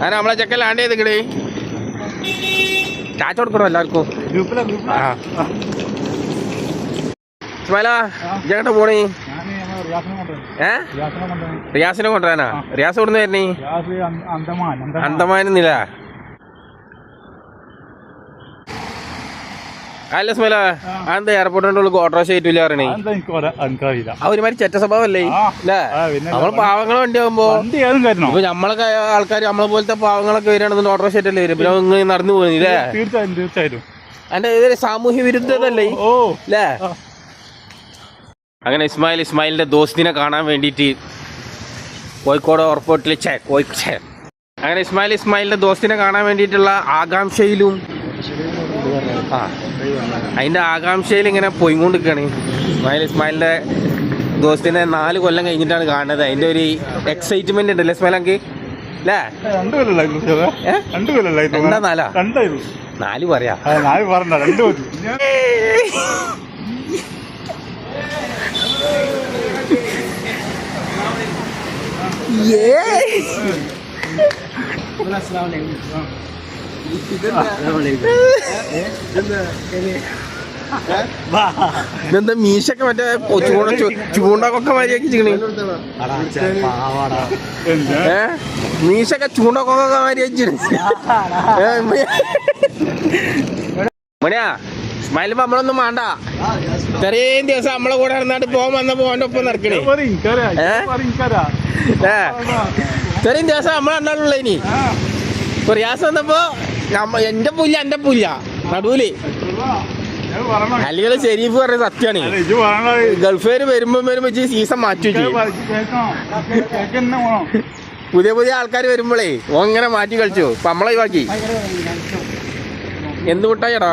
അങ്ങനെ നമ്മളെ ചെക്കൻ ലാൻഡ് ചെയ്തിക്കണേ. ചാച്ച കൊടുക്കണോ എല്ലാവർക്കും? ഇസ്മായില ഇങ്ങോട്ട് പോണേ? റിയാസിനെ കൊണ്ടുവരാനാ? റിയാസ് എവിടുന്ന് വരുന്നേ? അന്തമാനിന്നില്ല. അല്ല ഇസ്മായില, അതെന്താ എയർപോർട്ടിന്റെ ഓട്ടോറിക്ഷ കയറ്റില്ല പറയണേ? ഒരുമാതിരി ചെറ്റ സ്വഭാവം അല്ലേ? നമ്മൾ പാവങ്ങളെ വണ്ടി ആകുമ്പോ ഇപ്പൊ നമ്മളൊക്കെ ആൾക്കാർ നമ്മളെ പോലത്തെ പാവങ്ങളൊക്കെ വരികയാണെന്ന് ഓട്ടോറിക്ഷ കയറ്റല്ലേ വരും. പിന്നെ നടന്നു പോകുന്നില്ലേ? തീർച്ചയായിട്ടും അതിന്റെ ഇതൊരു സാമൂഹ്യ വിരുദ്ധതല്ലേ അല്ലേ? അങ്ങനെ ഇസ്മായിലിന്റെ ദോസ്തിനെ കാണാൻ വേണ്ടിയിട്ട് കോഴിക്കോട് എയർപോർട്ടിൽ അങ്ങനെ ഇസ്മായിലിന്റെ ദോസ്തിനെ കാണാൻ വേണ്ടിയിട്ടുള്ള ആകാംക്ഷയിലും അതിന്റെ ആകാംക്ഷയിൽ ഇങ്ങനെ പോയിക്കൊണ്ടിരിക്കുകയാണ്. ഇസ്മായിലിന്റെ ദോസ്തിനെ 4 കൊല്ലം കഴിഞ്ഞിട്ടാണ് കാണുന്നത്. അതിന്റെ ഒരു എക്സൈറ്റ്മെന്റ് ഉണ്ടല്ലേ ഇസ്മായിലക്ക് അല്ലേ? 2 കൊല്ലം എന്താ 4 പറയാ? ഇതെന്താ മീശൊക്കെ മറ്റേ ചൂണ്ടക്കൊക്കെ മാതിരിയാക്കി മീശൊക്കെ ചൂണ്ടക്കൊക്കെ മാതിരിയാക്കി മണിയാ. ഇസ്മായിൽ നമ്മളൊന്നും വേണ്ട. ഇത്രയും ദിവസം നമ്മളെ കൂടെ നടന്നാട്ട് പോകാൻ വന്നപ്പോ ഓന്റെ ഒപ്പം നടക്കണേ. ഇത്രയും ദിവസം നമ്മളെ ഉണ്ടാവുള്ള ഇനി റിയാസ് വന്നപ്പോ എന്റെ പുല്ല എന്റെ പുല്ല നടുവില്. അല്ലെങ്കിൽ ഷെരീഫ് പറഞ്ഞ സത്യാണ്. ഗൾഫേര് വരുമ്പോ സീസൺ മാറ്റി പുതിയ ആൾക്കാർ വരുമ്പോഴേ ഓ ഇങ്ങനെ മാറ്റി കളിച്ചു. ഇപ്പൊ നമ്മളെ ഒഴിവാക്കി. എന്ത് മുട്ടായിടാ?